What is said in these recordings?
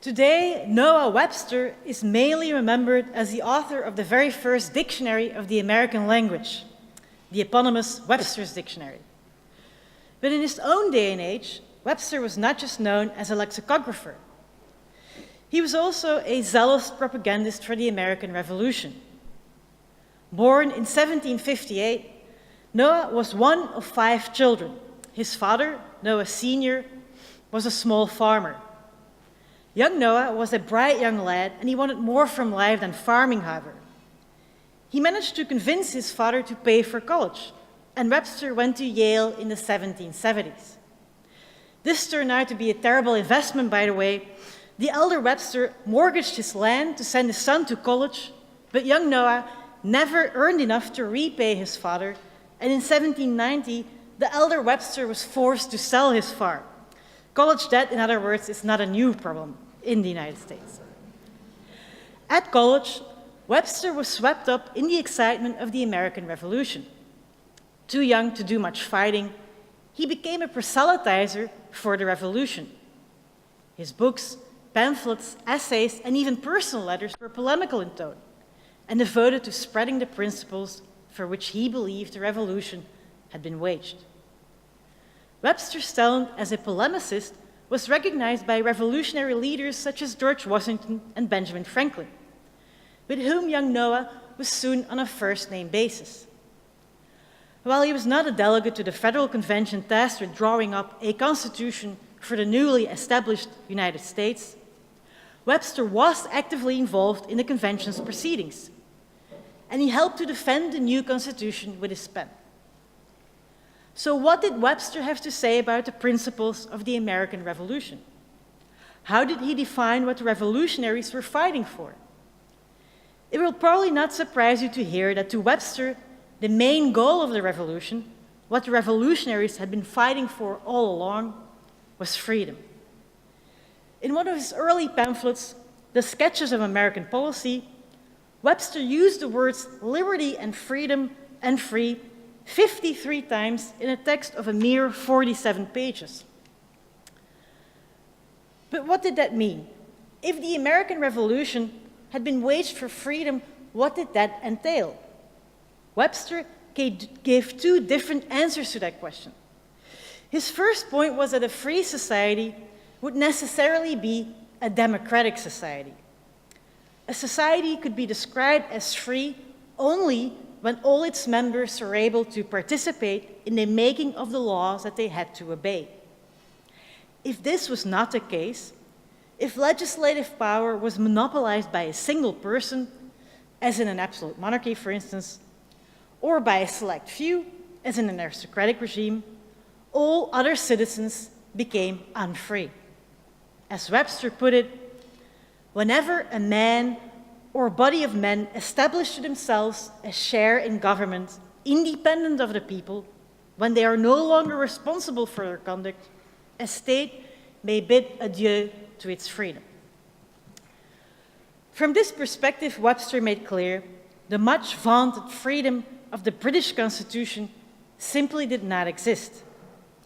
Today, Noah Webster is mainly remembered as the author of the very first dictionary of the American language, the eponymous Webster's Dictionary. But in his own day and age, Webster was not just known as a lexicographer. He was also a zealous propagandist for the American Revolution. Born in 1758, Noah was one of 5 children. His father, Noah Sr., was a small farmer. Young Noah was a bright young lad, and he wanted more from life than farming, however. He managed to convince his father to pay for college, and Webster went to Yale in the 1770s. This turned out to be a terrible investment, by the way. The elder Webster mortgaged his land to send his son to college, but young Noah never earned enough to repay his father, and in 1790, the elder Webster was forced to sell his farm. College debt, in other words, is not a new problem in the United States. At college, Webster was swept up in the excitement of the American Revolution. Too young to do much fighting, he became a proselytizer for the revolution. His books, pamphlets, essays, and even personal letters were polemical in tone and devoted to spreading the principles for which he believed the revolution had been waged. Webster's talent as a polemicist was recognized by revolutionary leaders such as George Washington and Benjamin Franklin, with whom young Noah was soon on a first-name basis. While he was not a delegate to the Federal Convention tasked with drawing up a constitution for the newly established United States, Webster was actively involved in the convention's proceedings, and he helped to defend the new constitution with his pen. So what did Webster have to say about the principles of the American Revolution? How did he define what the revolutionaries were fighting for? It will probably not surprise you to hear that to Webster, the main goal of the revolution, what the revolutionaries had been fighting for all along, was freedom. In one of his early pamphlets, The Sketches of American Policy, Webster used the words liberty and freedom and free 53 times in a text of a mere 47 pages. But what did that mean? If the American Revolution had been waged for freedom, what did that entail? Webster gave 2 different answers to that question. His first point was that a free society would necessarily be a democratic society. A society could be described as free only when all its members were able to participate in the making of the laws that they had to obey. If this was not the case, if legislative power was monopolized by a single person, as in an absolute monarchy, for instance, or by a select few, as in an aristocratic regime, all other citizens became unfree. As Webster put it, whenever a man or a body of men establish to themselves a share in government independent of the people, when they are no longer responsible for their conduct, a state may bid adieu to its freedom. From this perspective, Webster made clear the much vaunted freedom of the British Constitution simply did not exist.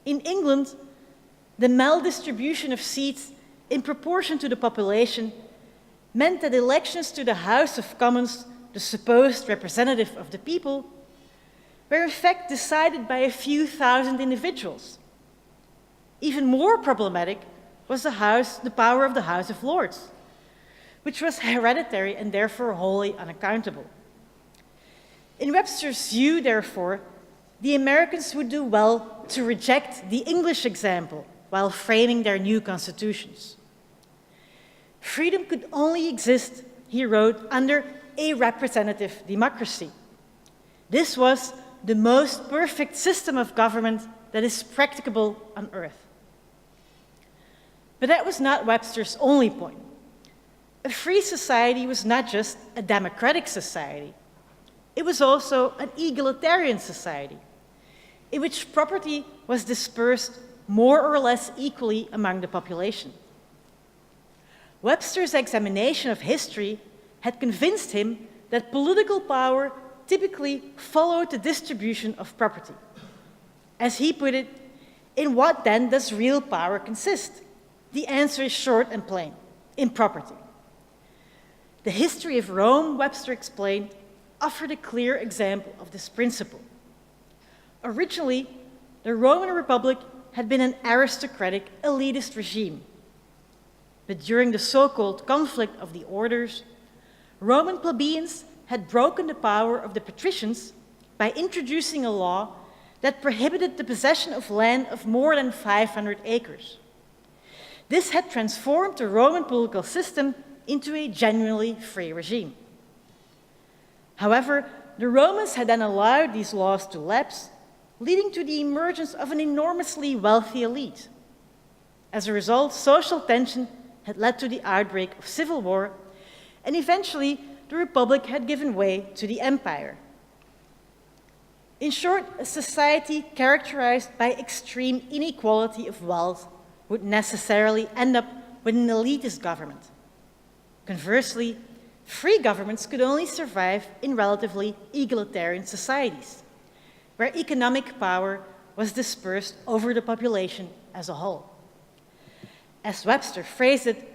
In England, the maldistribution of seats in proportion to the population meant that elections to the House of Commons, the supposed representative of the people, were in fact decided by a few thousand individuals. Even more problematic was the power of the House of Lords, which was hereditary and therefore wholly unaccountable. In Webster's view, therefore, the Americans would do well to reject the English example while framing their new constitutions. Freedom could only exist, he wrote, under a representative democracy. This was the most perfect system of government that is practicable on earth. But that was not Webster's only point. A free society was not just a democratic society. It was also an egalitarian society, in which property was dispersed more or less equally among the population. Webster's examination of history had convinced him that political power typically followed the distribution of property. As he put it, in what then does real power consist? The answer is short and plain. in property. The history of Rome, Webster explained, offered a clear example of this principle. Originally, the Roman Republic had been an aristocratic, elitist regime. But during the so-called conflict of the orders, Roman plebeians had broken the power of the patricians by introducing a law that prohibited the possession of land of more than 500 acres. This had transformed the Roman political system into a genuinely free regime. However, the Romans had then allowed these laws to lapse, leading to the emergence of an enormously wealthy elite. As a result, social tension had led to the outbreak of civil war, and eventually the Republic had given way to the Empire. In short, a society characterized by extreme inequality of wealth would necessarily end up with an elitist government. Conversely, free governments could only survive in relatively egalitarian societies, where economic power was dispersed over the population as a whole. As Webster phrased it,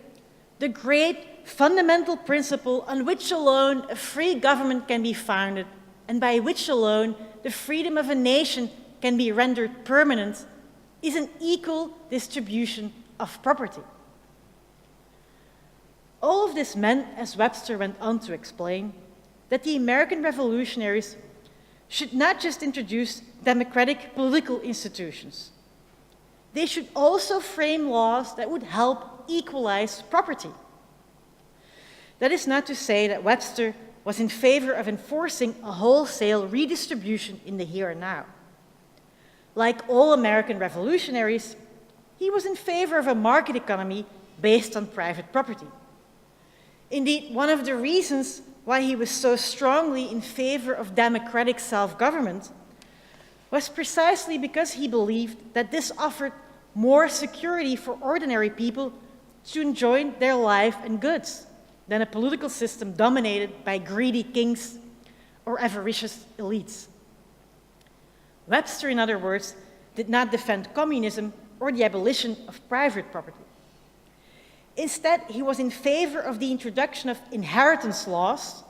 the great fundamental principle on which alone a free government can be founded and by which alone the freedom of a nation can be rendered permanent is an equal distribution of property. All of this meant, as Webster went on to explain, that the American revolutionaries should not just introduce democratic political institutions. They should also frame laws that would help equalize property. That is not to say that Webster was in favor of enforcing a wholesale redistribution in the here and now. Like all American revolutionaries, he was in favor of a market economy based on private property. Indeed, one of the reasons why he was so strongly in favor of democratic self-government was precisely because he believed that this offered more security for ordinary people to enjoy their life and goods than a political system dominated by greedy kings or avaricious elites. Webster, in other words, did not defend communism or the abolition of private property. Instead, he was in favor of the introduction of inheritance laws,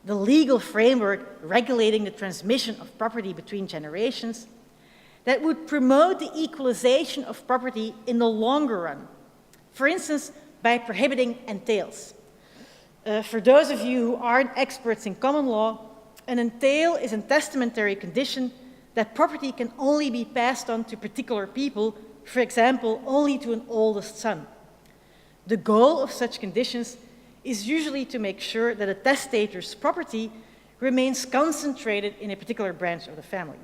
the legal framework regulating the transmission of property between generations, that would promote the equalization of property in the longer run, for instance, by prohibiting entails. For those of you who aren't experts in common law, an entail is a testamentary condition that property can only be passed on to particular people, for example, only to an oldest son. The goal of such conditions is usually to make sure that a testator's property remains concentrated in a particular branch of the family.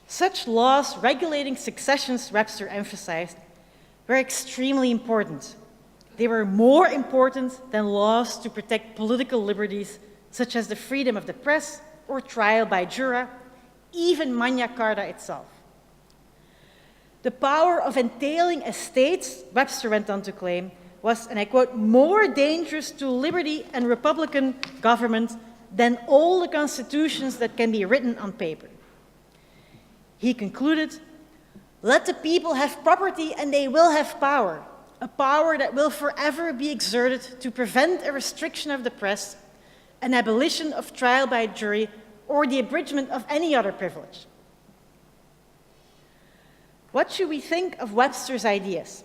Such laws regulating successions, Webster emphasized, were extremely important. They were more important than laws to protect political liberties, such as the freedom of the press or trial by jury, even Magna Carta itself. The power of entailing estates, Webster went on to claim, was, and I quote, more dangerous to liberty and republican government than all the constitutions that can be written on paper. He concluded, let the people have property and they will have power, a power that will forever be exerted to prevent a restriction of the press, an abolition of trial by jury, or the abridgment of any other privilege. What should we think of Webster's ideas?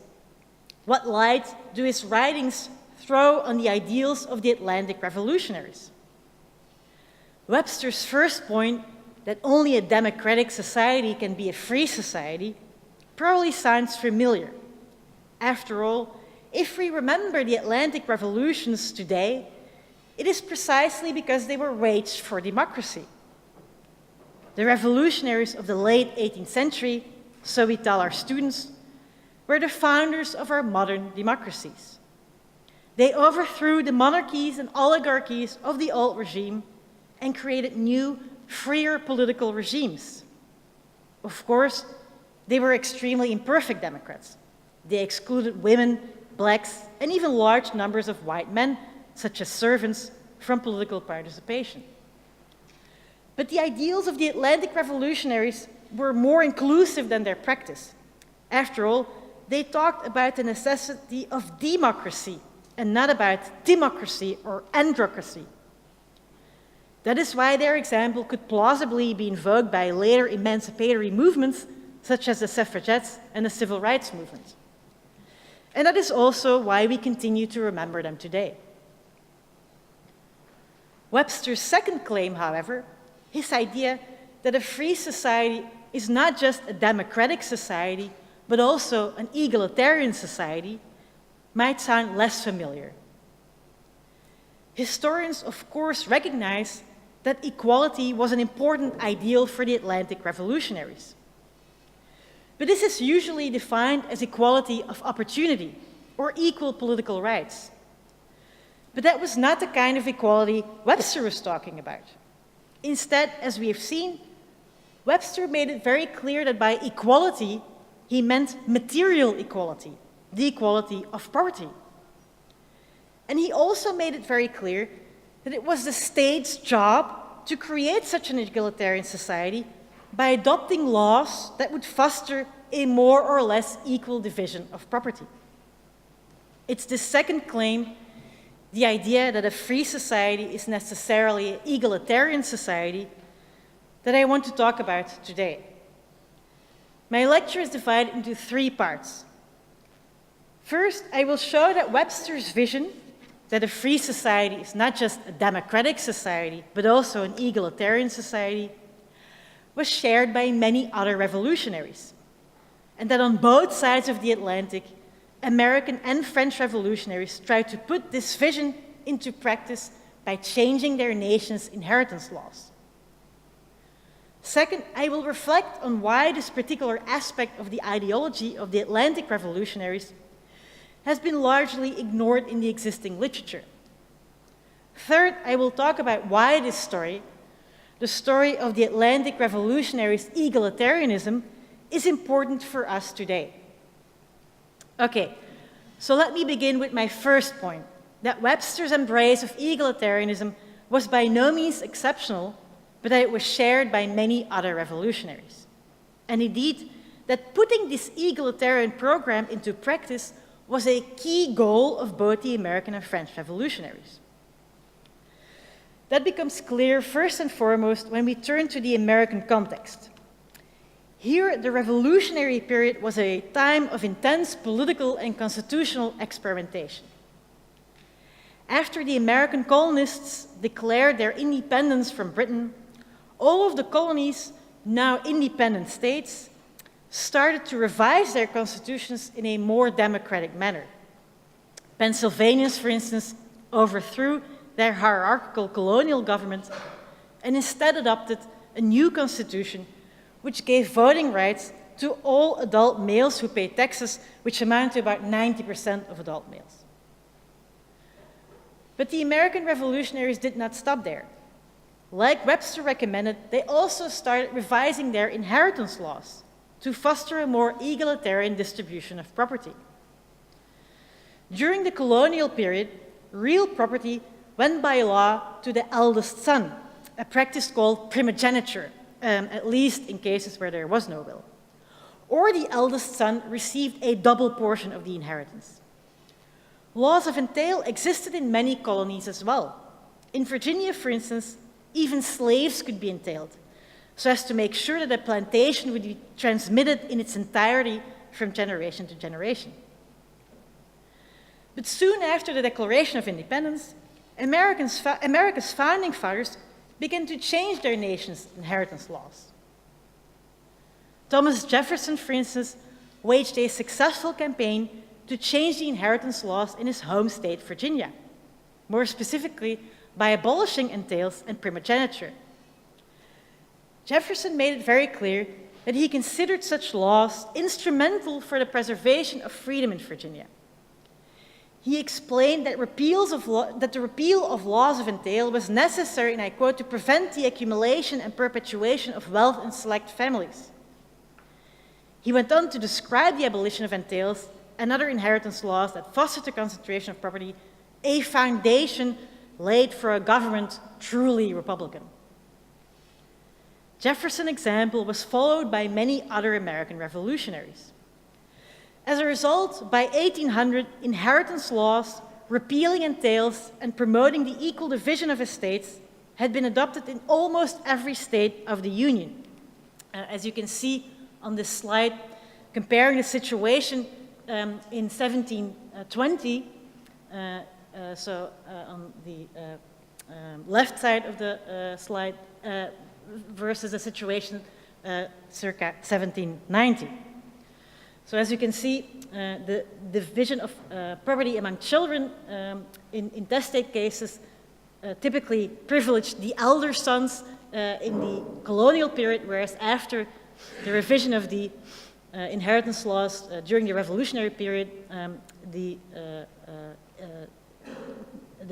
What light do his writings throw on the ideals of the Atlantic revolutionaries? Webster's first point, that only a democratic society can be a free society, probably sounds familiar. After all, if we remember the Atlantic revolutions today, it is precisely because they were waged for democracy. The revolutionaries of the late 18th century, so we tell our students, were the founders of our modern democracies. They overthrew the monarchies and oligarchies of the old regime and created new, freer political regimes. Of course, they were extremely imperfect democrats. They excluded women, blacks, and even large numbers of white men, such as servants, from political participation. But the ideals of the Atlantic revolutionaries were more inclusive than their practice. After all, they talked about the necessity of democracy and not about democracy or androcracy. That is why their example could plausibly be invoked by later emancipatory movements such as the suffragettes and the civil rights movement. And that is also why we continue to remember them today. Webster's second claim, however, his idea that a free society is not just a democratic society, but also an egalitarian society, might sound less familiar. Historians, of course, recognize that equality was an important ideal for the Atlantic revolutionaries. But this is usually defined as equality of opportunity or equal political rights. But that was not the kind of equality Webster was talking about. Instead, as we have seen, Webster made it very clear that by equality, he meant material equality, the equality of property. And he also made it very clear that it was the state's job to create such an egalitarian society by adopting laws that would foster a more or less equal division of property. It's the second claim, the idea that a free society is necessarily an egalitarian society, that I want to talk about today. My lecture is divided into 3 parts. First, I will show that Webster's vision that a free society is not just a democratic society, but also an egalitarian society, was shared by many other revolutionaries, and that on both sides of the Atlantic, American and French revolutionaries tried to put this vision into practice by changing their nation's inheritance laws. Second, I will reflect on why this particular aspect of the ideology of the Atlantic revolutionaries has been largely ignored in the existing literature. Third, I will talk about why this story, the story of the Atlantic revolutionaries' egalitarianism, is important for us today. Okay, so let me begin with my first point, that Webster's embrace of egalitarianism was by no means exceptional, but that it was shared by many other revolutionaries. And indeed, that putting this egalitarian program into practice was a key goal of both the American and French revolutionaries. That becomes clear first and foremost when we turn to the American context. Here, the revolutionary period was a time of intense political and constitutional experimentation. After the American colonists declared their independence from Britain, all of the colonies, now independent states, started to revise their constitutions in a more democratic manner. Pennsylvanians, for instance, overthrew their hierarchical colonial government and instead adopted a new constitution which gave voting rights to all adult males who pay taxes, which amount to about 90% of adult males. But the American revolutionaries did not stop there. Like Webster recommended, they also started revising their inheritance laws to foster a more egalitarian distribution of property. During the colonial period, real property went by law to the eldest son, a practice called primogeniture, at least in cases where there was no will. Or the eldest son received a double portion of the inheritance. Laws of entail existed in many colonies as well. In Virginia, for instance, even slaves could be entailed, so as to make sure that a plantation would be transmitted in its entirety from generation to generation. But soon after the Declaration of Independence, America's founding fathers began to change their nation's inheritance laws. Thomas Jefferson, for instance, waged a successful campaign to change the inheritance laws in his home state, Virginia, more specifically by abolishing entails and primogeniture. Jefferson made it very clear that he considered such laws instrumental for the preservation of freedom in Virginia. He explained that the repeal of laws of entail was necessary, and I quote, to prevent the accumulation and perpetuation of wealth in select families. He went on to describe the abolition of entails and other inheritance laws that fostered the concentration of property, a foundation laid for a government truly Republican. Jefferson's example was followed by many other American revolutionaries. As a result, by 1800, inheritance laws repealing entails and promoting the equal division of estates had been adopted in almost every state of the Union. As you can see on this slide, comparing the situation in 1720, on the left side of the slide, versus the situation circa 1790. So as you can see, the division of property among children in intestate cases typically privileged the elder sons in the colonial period, whereas after the revision of the inheritance laws during the revolutionary period, the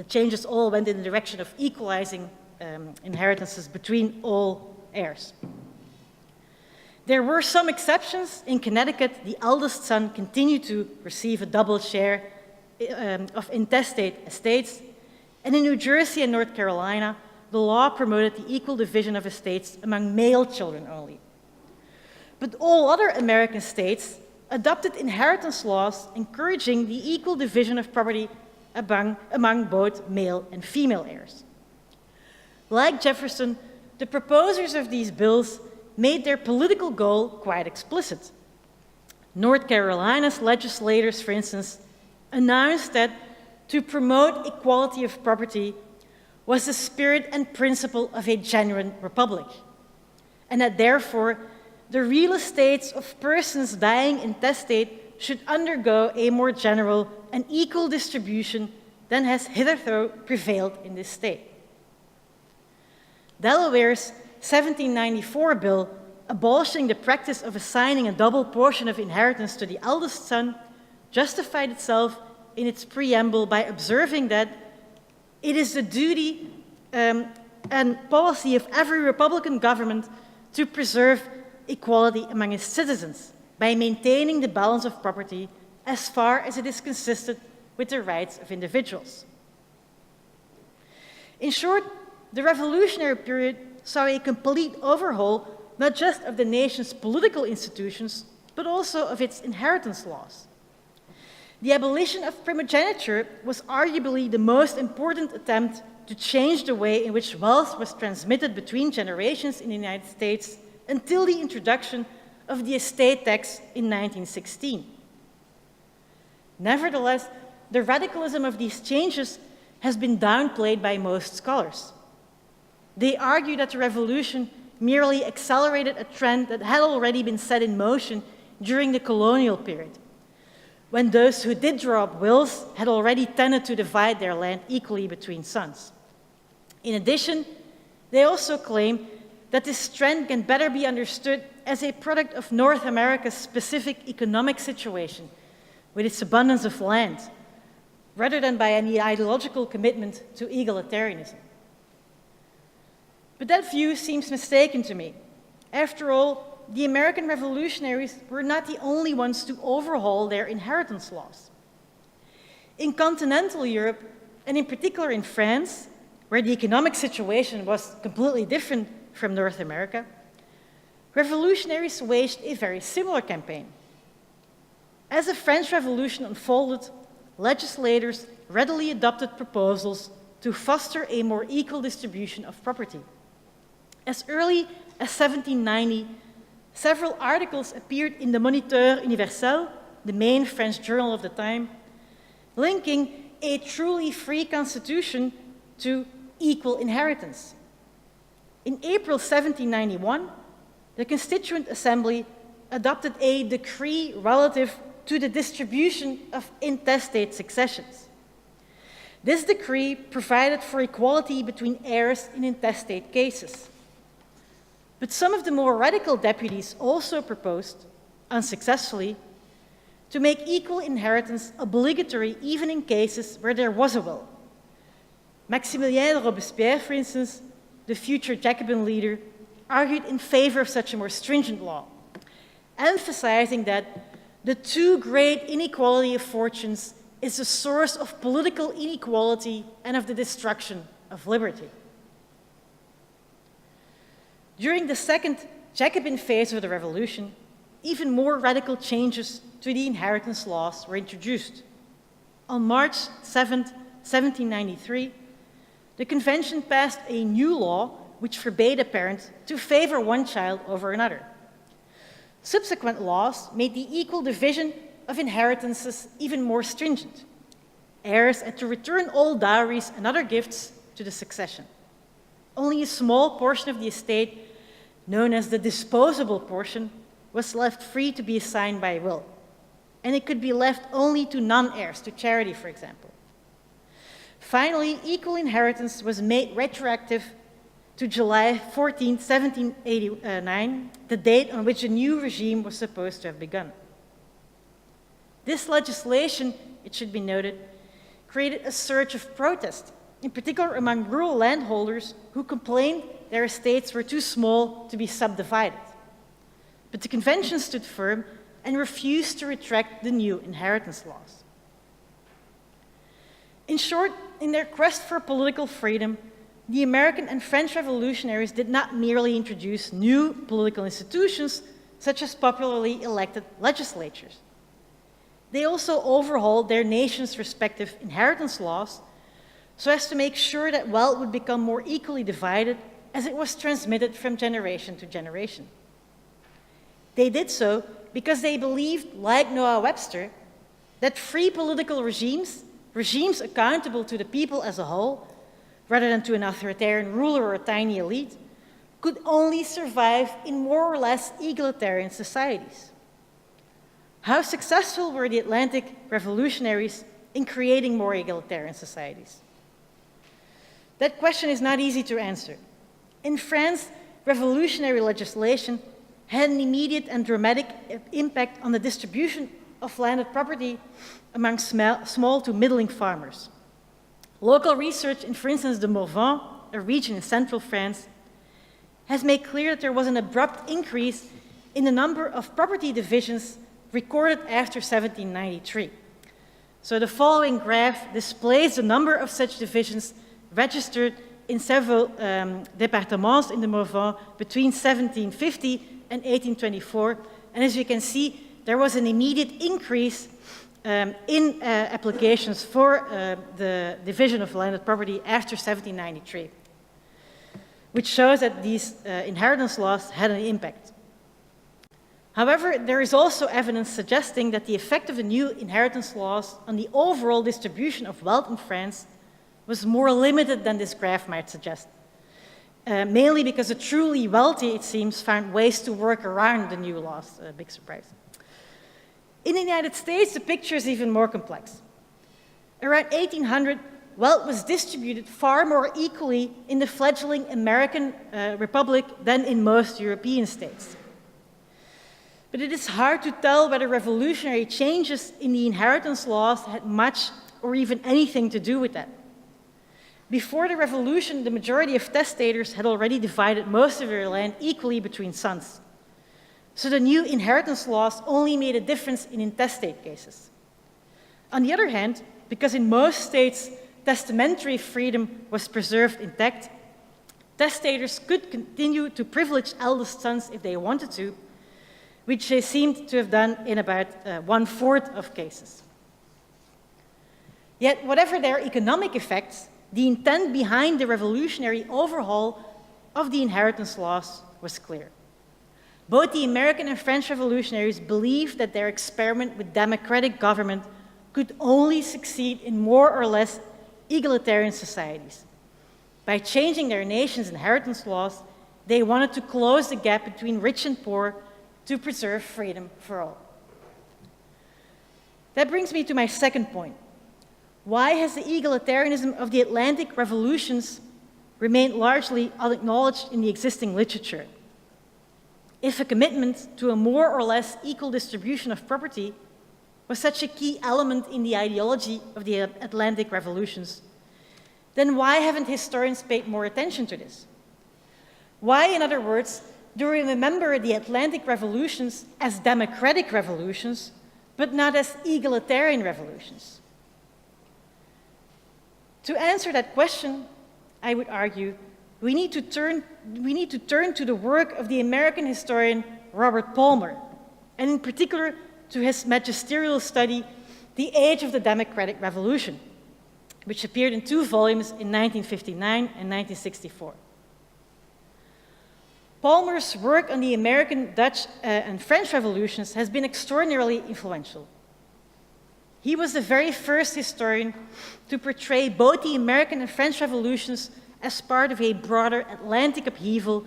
changes all went in the direction of equalizing inheritances between all heirs. There were some exceptions. In Connecticut, the eldest son continued to receive a double share of intestate estates, and in New Jersey and North Carolina, the law promoted the equal division of estates among male children only. But all other American states adopted inheritance laws encouraging the equal division of property among both male and female heirs. Like Jefferson, the proposers of these bills made their political goal quite explicit. North Carolina's legislators, for instance, announced that to promote equality of property was the spirit and principle of a genuine republic, and that therefore the real estates of persons dying intestate should undergo a more general and equal distribution than has hitherto prevailed in this state. Delaware's 1794 bill abolishing the practice of assigning a double portion of inheritance to the eldest son justified itself in its preamble by observing that it is the duty and policy of every Republican government to preserve equality among its citizens by maintaining the balance of property as far as it is consistent with the rights of individuals. In short, the revolutionary period saw a complete overhaul not just of the nation's political institutions, but also of its inheritance laws. The abolition of primogeniture was arguably the most important attempt to change the way in which wealth was transmitted between generations in the United States until the introduction of the estate tax in 1916. Nevertheless, the radicalism of these changes has been downplayed by most scholars. They argue that the revolution merely accelerated a trend that had already been set in motion during the colonial period, when those who did draw up wills had already tended to divide their land equally between sons. In addition, they also claim that this trend can better be understood as a product of North America's specific economic situation, with its abundance of land, rather than by any ideological commitment to egalitarianism. But that view seems mistaken to me. After all, the American revolutionaries were not the only ones to overhaul their inheritance laws. In continental Europe, and in particular in France, where the economic situation was completely different from North America, revolutionaries waged a very similar campaign. As the French Revolution unfolded, legislators readily adopted proposals to foster a more equal distribution of property. As early as 1790, several articles appeared in the Moniteur Universel, the main French journal of the time, linking a truly free constitution to equal inheritance. In April 1791, the Constituent Assembly adopted a decree relative to the distribution of intestate successions. This decree provided for equality between heirs in intestate cases. But some of the more radical deputies also proposed, unsuccessfully, to make equal inheritance obligatory even in cases where there was a will. Maximilien de Robespierre, for instance, the future Jacobin leader, argued in favor of such a more stringent law, emphasizing that the too great inequality of fortunes is the source of political inequality and of the destruction of liberty. During the second Jacobin phase of the revolution, even more radical changes to the inheritance laws were introduced. On March 7, 1793, the convention passed a new law which forbade a parent to favor one child over another. Subsequent laws made the equal division of inheritances even more stringent. Heirs had to return all dowries and other gifts to the succession. Only a small portion of the estate, known as the disposable portion, was left free to be assigned by will, and it could be left only to non-heirs, to charity, for example. Finally, equal inheritance was made retroactive to July 14, 1789, the date on which a new regime was supposed to have begun. This legislation, it should be noted, created a surge of protest, in particular among rural landholders who complained their estates were too small to be subdivided. But the convention stood firm and refused to retract the new inheritance laws. In short, in their quest for political freedom, the American and French revolutionaries did not merely introduce new political institutions, such as popularly elected legislatures. They also overhauled their nation's respective inheritance laws so as to make sure that wealth would become more equally divided as it was transmitted from generation to generation. They did so because they believed, like Noah Webster, that free political regimes accountable to the people as a whole, rather than to an authoritarian ruler or a tiny elite, could only survive in more or less egalitarian societies. How successful were the Atlantic revolutionaries in creating more egalitarian societies? That question is not easy to answer. In France, revolutionary legislation had an immediate and dramatic impact on the distribution of landed property among small to middling farmers. Local research in, for instance, the Morvan, a region in central France, has made clear that there was an abrupt increase in the number of property divisions recorded after 1793. So the following graph displays the number of such divisions registered in several départements in the Morvan between 1750 and 1824. And as you can see, there was an immediate increase in applications for the division of landed property after 1793, which shows that these inheritance laws had an impact. However, there is also evidence suggesting that the effect of the new inheritance laws on the overall distribution of wealth in France was more limited than this graph might suggest, mainly because the truly wealthy, it seems, found ways to work around the new laws, a big surprise. In the United States, the picture is even more complex. Around 1800, wealth was distributed far more equally in the fledgling American Republic than in most European states. But it is hard to tell whether revolutionary changes in the inheritance laws had much or even anything to do with that. Before the revolution, the majority of testators had already divided most of their land equally between sons. So the new inheritance laws only made a difference in intestate cases. On the other hand, because in most states testamentary freedom was preserved intact, testators could continue to privilege eldest sons if they wanted to, which they seemed to have done in about 1/4 of cases. Yet, whatever their economic effects, the intent behind the revolutionary overhaul of the inheritance laws was clear. Both the American and French revolutionaries believed that their experiment with democratic government could only succeed in more or less egalitarian societies. By changing their nation's inheritance laws, they wanted to close the gap between rich and poor to preserve freedom for all. That brings me to my second point. Why has the egalitarianism of the Atlantic revolutions remained largely unacknowledged in the existing literature? If a commitment to a more or less equal distribution of property was such a key element in the ideology of the Atlantic revolutions, then why haven't historians paid more attention to this? Why, in other words, do we remember the Atlantic revolutions as democratic revolutions, but not as egalitarian revolutions? To answer that question, I would argue, we need to turn to the work of the American historian Robert Palmer, and in particular to his magisterial study, The Age of the Democratic Revolution, which appeared in 2 volumes in 1959 and 1964. Palmer's work on the American, Dutch, and French revolutions has been extraordinarily influential. He was the very first historian to portray both the American and French revolutions as part of a broader Atlantic upheaval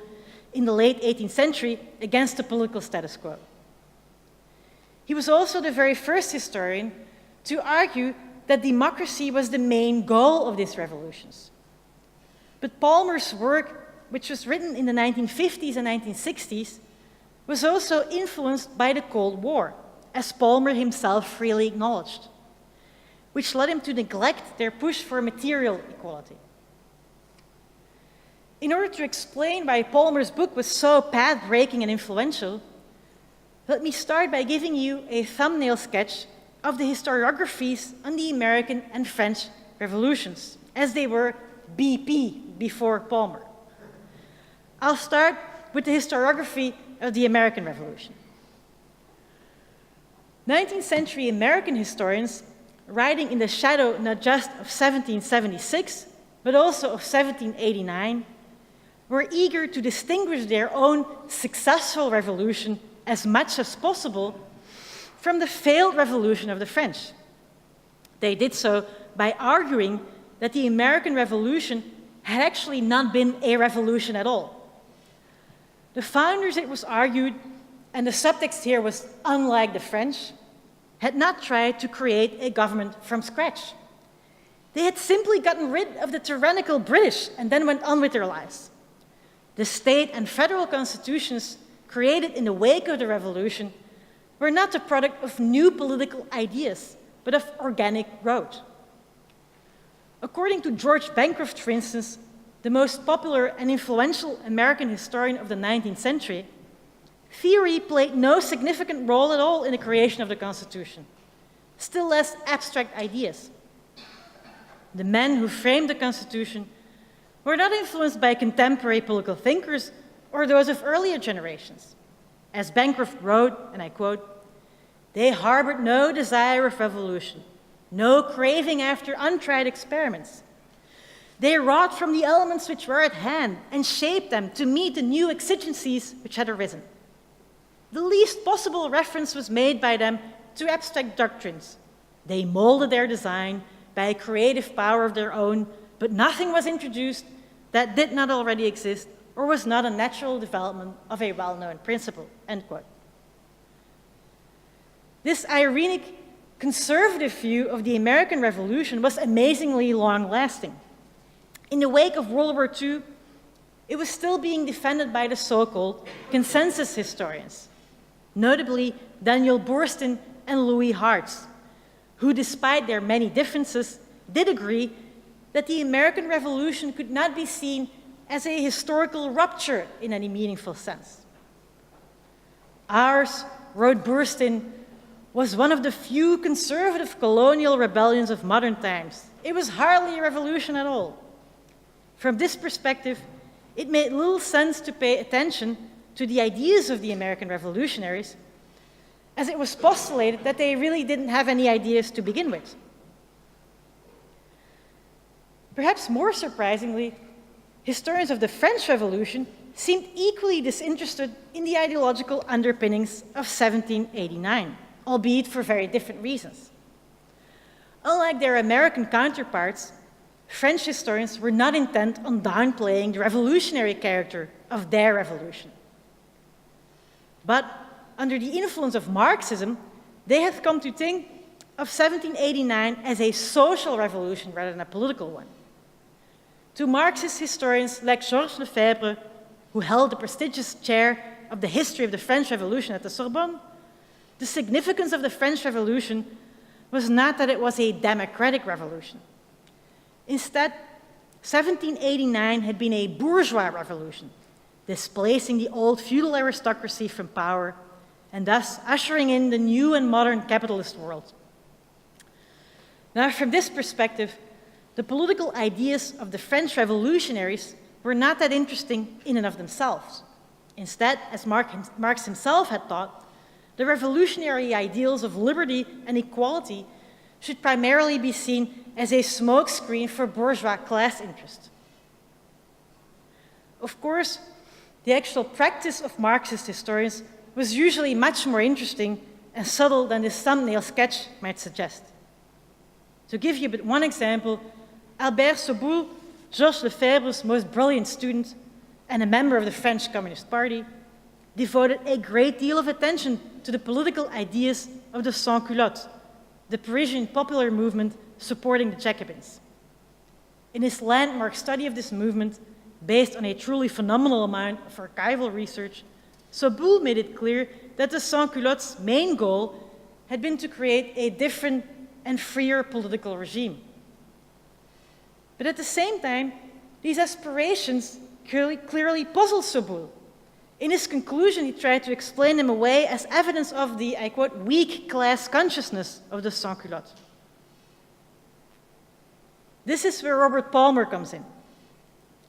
in the late 18th century against the political status quo. He was also the very first historian to argue that democracy was the main goal of these revolutions. But Palmer's work, which was written in the 1950s and 1960s, was also influenced by the Cold War, as Palmer himself freely acknowledged, which led him to neglect their push for material equality. In order to explain why Palmer's book was so path-breaking and influential, let me start by giving you a thumbnail sketch of the historiographies on the American and French revolutions, as they were BP before Palmer. I'll start with the historiography of the American Revolution. 19th century American historians, writing in the shadow not just of 1776, but also of 1789, were eager to distinguish their own successful revolution as much as possible from the failed revolution of the French. They did so by arguing that the American Revolution had actually not been a revolution at all. The founders, it was argued, and the subtext here was unlike the French, had not tried to create a government from scratch. They had simply gotten rid of the tyrannical British and then went on with their lives. The state and federal constitutions created in the wake of the revolution were not the product of new political ideas, but of organic growth. According to George Bancroft, for instance, the most popular and influential American historian of the 19th century, theory played no significant role at all in the creation of the Constitution, still less abstract ideas. The men who framed the Constitution were not influenced by contemporary political thinkers or those of earlier generations. As Bancroft wrote, and I quote, "They harbored no desire of revolution, no craving after untried experiments. They wrought from the elements which were at hand and shaped them to meet the new exigencies which had arisen. The least possible reference was made by them to abstract doctrines. They molded their design by a creative power of their own, but nothing was introduced that did not already exist or was not a natural development of a well-known principle," end quote. This ironic, conservative view of the American Revolution was amazingly long-lasting. In the wake of World War II, it was still being defended by the so-called consensus historians, notably Daniel Boorstin and Louis Hartz, who, despite their many differences, did agree that the American Revolution could not be seen as a historical rupture in any meaningful sense. Ours, wrote Boorstin, was one of the few conservative colonial rebellions of modern times. It was hardly a revolution at all. From this perspective, it made little sense to pay attention to the ideas of the American revolutionaries, as it was postulated that they really didn't have any ideas to begin with. Perhaps more surprisingly, historians of the French Revolution seemed equally disinterested in the ideological underpinnings of 1789, albeit for very different reasons. Unlike their American counterparts, French historians were not intent on downplaying the revolutionary character of their revolution. But under the influence of Marxism, they have come to think of 1789 as a social revolution rather than a political one. To Marxist historians like Georges Lefebvre, who held the prestigious chair of the history of the French Revolution at the Sorbonne, the significance of the French Revolution was not that it was a democratic revolution. Instead, 1789 had been a bourgeois revolution, displacing the old feudal aristocracy from power and thus ushering in the new and modern capitalist world. Now, from this perspective, the political ideas of the French revolutionaries were not that interesting in and of themselves. Instead, as Marx himself had thought, the revolutionary ideals of liberty and equality should primarily be seen as a smokescreen for bourgeois class interest. Of course, the actual practice of Marxist historians was usually much more interesting and subtle than this thumbnail sketch might suggest. To give you but one example, Albert Soboul, Georges Lefebvre's most brilliant student and a member of the French Communist Party, devoted a great deal of attention to the political ideas of the sans-culottes, the Parisian popular movement supporting the Jacobins. In his landmark study of this movement, based on a truly phenomenal amount of archival research, Soboul made it clear that the sans-culottes' main goal had been to create a different and freer political regime. But at the same time, these aspirations clearly puzzled Soboul. In his conclusion, he tried to explain them away as evidence of the, I quote, weak class consciousness of the sans-culottes. This is where Robert Palmer comes in.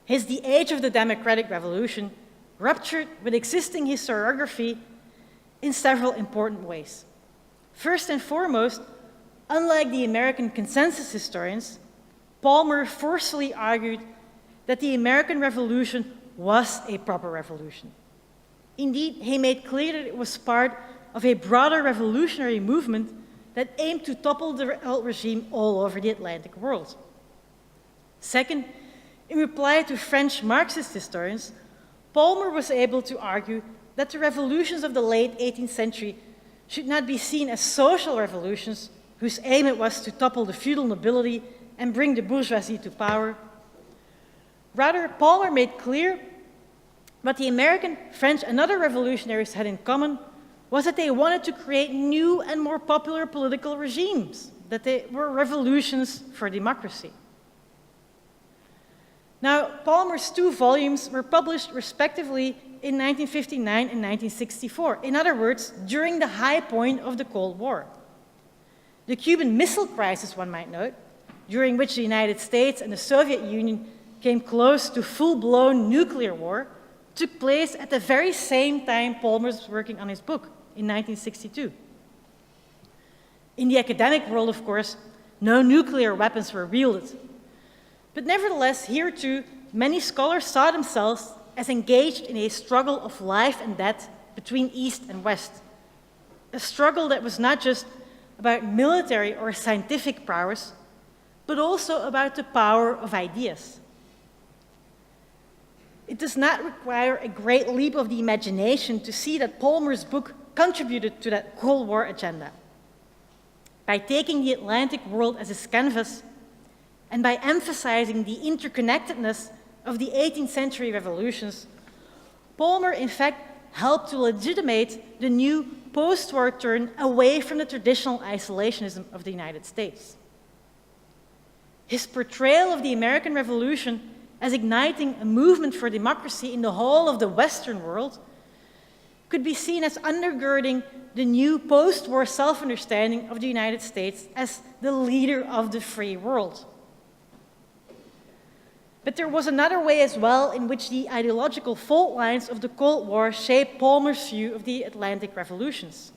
His The Age of the Democratic Revolution ruptured with existing historiography in several important ways. First and foremost, unlike the American consensus historians, Palmer forcefully argued that the American Revolution was a proper revolution. Indeed, he made clear that it was part of a broader revolutionary movement that aimed to topple the regime all over the Atlantic world. Second, in reply to French Marxist historians, Palmer was able to argue that the revolutions of the late 18th century should not be seen as social revolutions whose aim it was to topple the feudal nobility and bring the bourgeoisie to power. Rather, Palmer made clear what the American, French, and other revolutionaries had in common was that they wanted to create new and more popular political regimes, that they were revolutions for democracy. Now, Palmer's two volumes were published respectively in 1959 and 1964. In other words, during the high point of the Cold War. The Cuban Missile Crisis, one might note, during which the United States and the Soviet Union came close to full-blown nuclear war, took place at the very same time Palmer was working on his book in 1962. In the academic world, of course, no nuclear weapons were wielded. But nevertheless, here too, many scholars saw themselves as engaged in a struggle of life and death between East and West. A struggle that was not just about military or scientific prowess, but also about the power of ideas. It does not require a great leap of the imagination to see that Palmer's book contributed to that Cold War agenda. By taking the Atlantic world as his canvas, and by emphasizing the interconnectedness of the 18th century revolutions, Palmer, in fact, helped to legitimate the new post-war turn away from the traditional isolationism of the United States. His portrayal of the American Revolution as igniting a movement for democracy in the whole of the Western world could be seen as undergirding the new post-war self-understanding of the United States as the leader of the free world. But there was another way as well in which the ideological fault lines of the Cold War shaped Palmer's view of the Atlantic revolutions.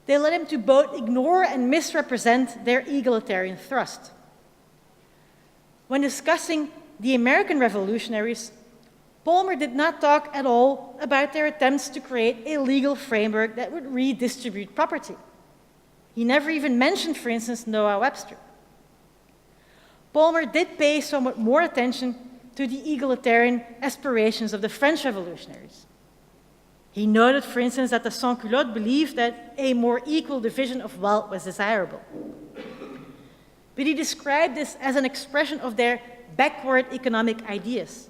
They led him to both ignore and misrepresent their egalitarian thrust. When discussing the American revolutionaries, Palmer did not talk at all about their attempts to create a legal framework that would redistribute property. He never even mentioned, for instance, Noah Webster. Palmer did pay somewhat more attention to the egalitarian aspirations of the French revolutionaries. He noted, for instance, that the sans-culottes believed that a more equal division of wealth was desirable. But he described this as an expression of their backward economic ideas,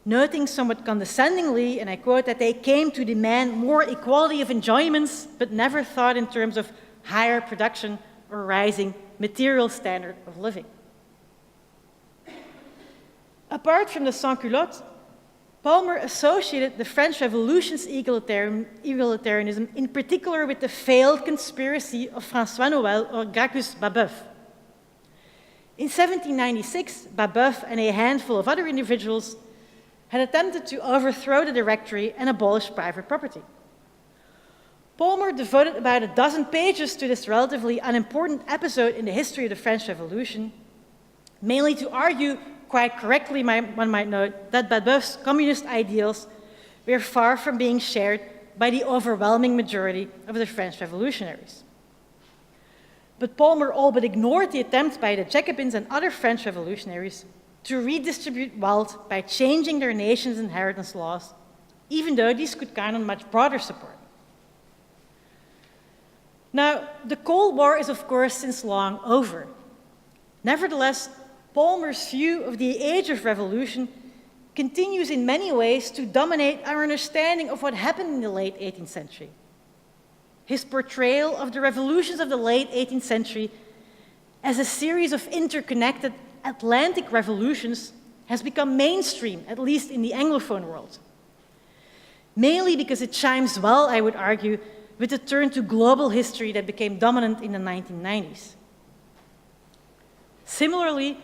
noting somewhat condescendingly, and I quote, that they came to demand more equality of enjoyments, but never thought in terms of higher production or rising material standard of living. Apart from the sans-culottes, Palmer associated the French Revolution's egalitarianism in particular with the failed conspiracy of François Noël or Gracchus Babeuf. In 1796, Babeuf and a handful of other individuals had attempted to overthrow the Directory and abolish private property. Palmer devoted about a dozen pages to this relatively unimportant episode in the history of the French Revolution, mainly to argue, quite correctly one might note, that Babeuf's communist ideals were far from being shared by the overwhelming majority of the French revolutionaries. But Palmer all but ignored the attempt by the Jacobins and other French revolutionaries to redistribute wealth by changing their nation's inheritance laws, even though these could count on much broader support. Now, the Cold War is, of course, since long over. Nevertheless, Palmer's view of the age of revolution continues in many ways to dominate our understanding of what happened in the late 18th century. His portrayal of the revolutions of the late 18th century as a series of interconnected Atlantic revolutions has become mainstream, at least in the Anglophone world. Mainly because it chimes well, I would argue, with the turn to global history that became dominant in the 1990s. Similarly,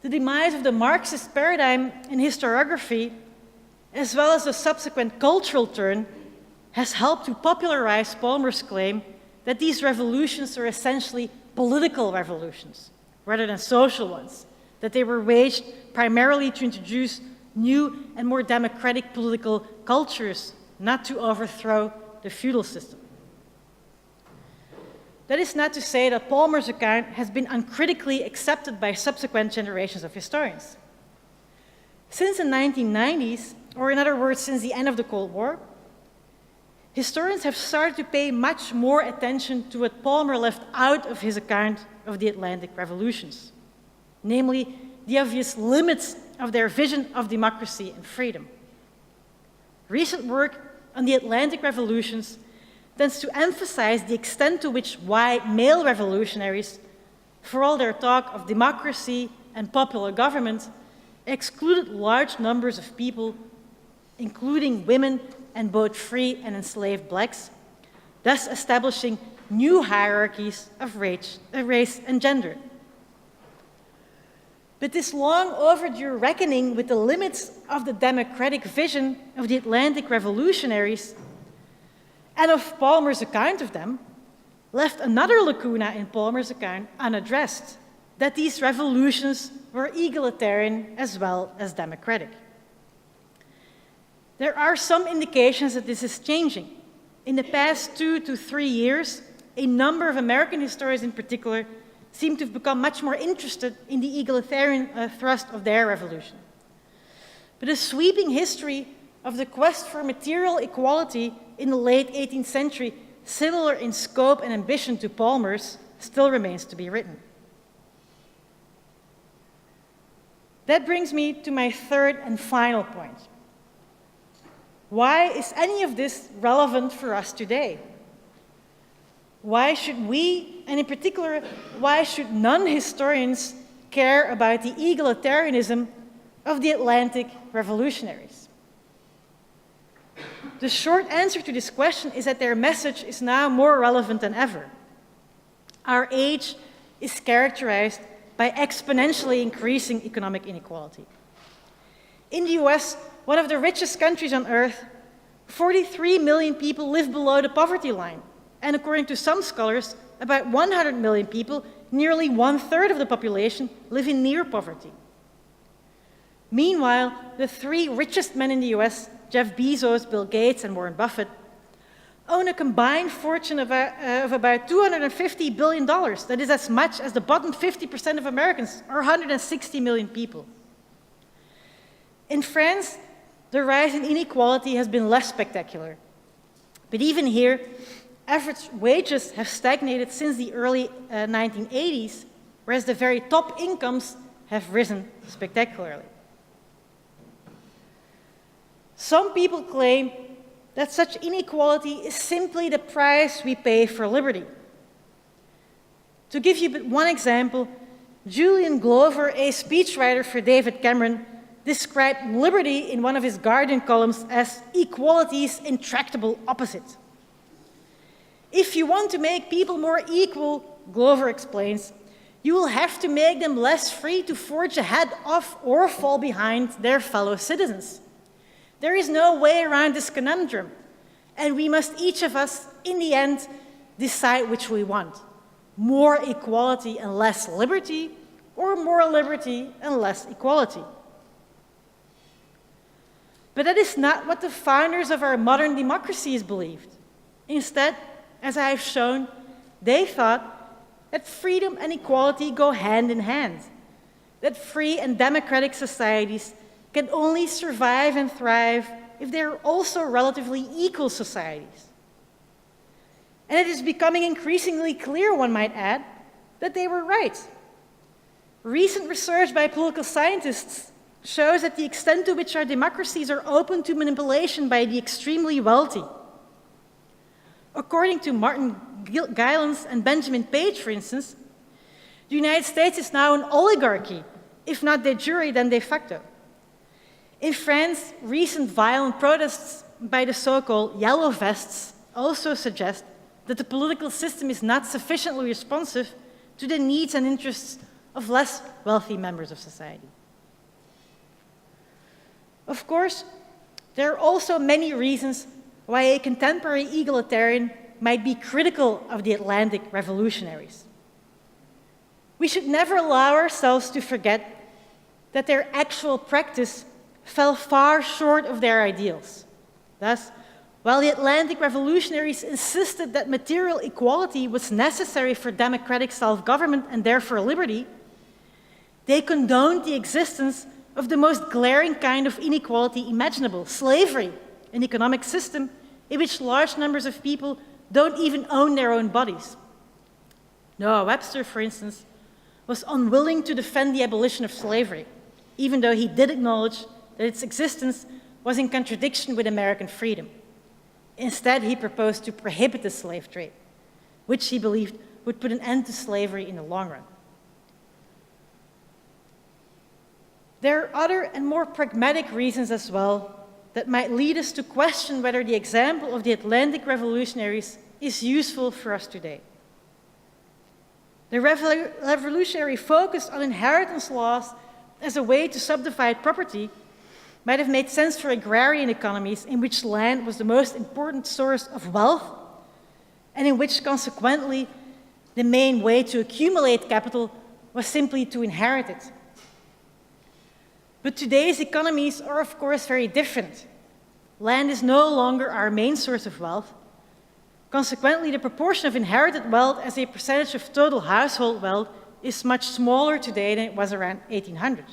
the demise of the Marxist paradigm in historiography, as well as the subsequent cultural turn, has helped to popularize Palmer's claim that these revolutions are essentially political revolutions, rather than social ones, that they were waged primarily to introduce new and more democratic political cultures, not to overthrow the feudal system. That is not to say that Palmer's account has been uncritically accepted by subsequent generations of historians. Since the 1990s, or in other words, since the end of the Cold War, historians have started to pay much more attention to what Palmer left out of his account of the Atlantic revolutions, namely the obvious limits of their vision of democracy and freedom. Recent work on the Atlantic revolutions tends to emphasize the extent to which white male revolutionaries, for all their talk of democracy and popular government, excluded large numbers of people, including women and both free and enslaved blacks, thus establishing new hierarchies of race and gender. But this long overdue reckoning with the limits of the democratic vision of the Atlantic revolutionaries and of Palmer's account of them left another lacuna in Palmer's account unaddressed, that these revolutions were egalitarian as well as democratic. There are some indications that this is changing. In the past 2 to 3 years, a number of American historians in particular seem to have become much more interested in the egalitarian thrust of their revolution. But a sweeping history of the quest for material equality in the late 18th century, similar in scope and ambition to Palmer's, still remains to be written. That brings me to my third and final point. Why is any of this relevant for us today? Why should we, and in particular, why should non-historians care about the egalitarianism of the Atlantic revolutionaries? The short answer to this question is that their message is now more relevant than ever. Our age is characterized by exponentially increasing economic inequality. In the US, one of the richest countries on earth, 43 million people live below the poverty line. And according to some scholars, about 100 million people, nearly 1/3 of the population, live in near poverty. Meanwhile, the 3 richest men in the US, Jeff Bezos, Bill Gates, and Warren Buffett, own a combined fortune of about $250 billion. That is as much as the bottom 50% of Americans, or 160 million people. In France, the rise in inequality has been less spectacular. But even here, average wages have stagnated since the early 1980s, whereas the very top incomes have risen spectacularly. Some people claim that such inequality is simply the price we pay for liberty. To give you but one example, Julian Glover, a speechwriter for David Cameron, described liberty in one of his Guardian columns as equality's intractable opposite. If you want to make people more equal, Glover explains, you will have to make them less free to forge ahead of or fall behind their fellow citizens. There is no way around this conundrum. And we must, each of us, in the end, decide which we want. More equality and less liberty, or more liberty and less equality. But that is not what the founders of our modern democracies believed. Instead, as I have shown, they thought that freedom and equality go hand in hand, that free and democratic societies can only survive and thrive if they are also relatively equal societies. And it is becoming increasingly clear, one might add, that they were right. Recent research by political scientists shows that the extent to which our democracies are open to manipulation by the extremely wealthy. According to Martin Gylens and Benjamin Page, for instance, the United States is now an oligarchy, if not de jure, then de facto. In France, recent violent protests by the so-called yellow vests also suggest that the political system is not sufficiently responsive to the needs and interests of less wealthy members of society. Of course, there are also many reasons why a contemporary egalitarian might be critical of the Atlantic revolutionaries. We should never allow ourselves to forget that their actual practice fell far short of their ideals. Thus, while the Atlantic revolutionaries insisted that material equality was necessary for democratic self-government and therefore liberty, they condoned the existence of the most glaring kind of inequality imaginable, slavery, an economic system in which large numbers of people don't even own their own bodies. Noah Webster, for instance, was unwilling to defend the abolition of slavery, even though he did acknowledge that its existence was in contradiction with American freedom. Instead, he proposed to prohibit the slave trade, which he believed would put an end to slavery in the long run. There are other and more pragmatic reasons as well that might lead us to question whether the example of the Atlantic revolutionaries is useful for us today. The revolutionary focus on inheritance laws as a way to subdivide property might have made sense for agrarian economies in which land was the most important source of wealth and in which, consequently, the main way to accumulate capital was simply to inherit it. But today's economies are, of course, very different. Land is no longer our main source of wealth. Consequently, the proportion of inherited wealth as a percentage of total household wealth is much smaller today than it was around 1800.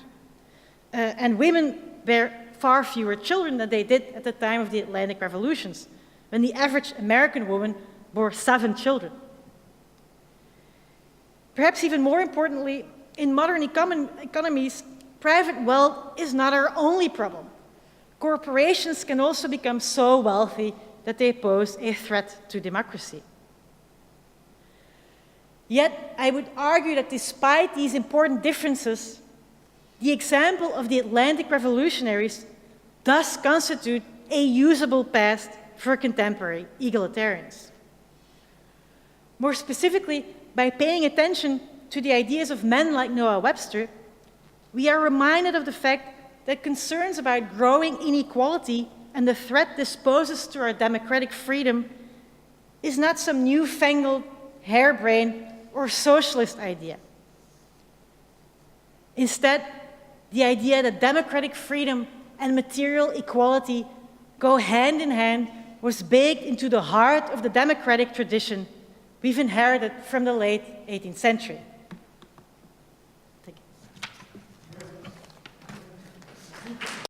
And women bear far fewer children than they did at the time of the Atlantic revolutions, when the average American woman bore 7 children. Perhaps even more importantly, in modern economies, private wealth is not our only problem. Corporations can also become so wealthy that they pose a threat to democracy. Yet, I would argue that despite these important differences, the example of the Atlantic revolutionaries does constitute a usable past for contemporary egalitarians. More specifically, by paying attention to the ideas of men like Noah Webster, we are reminded of the fact that concerns about growing inequality and the threat this poses to our democratic freedom is not some newfangled, harebrained, or socialist idea. Instead, the idea that democratic freedom and material equality go hand in hand was baked into the heart of the democratic tradition we've inherited from the late 18th century.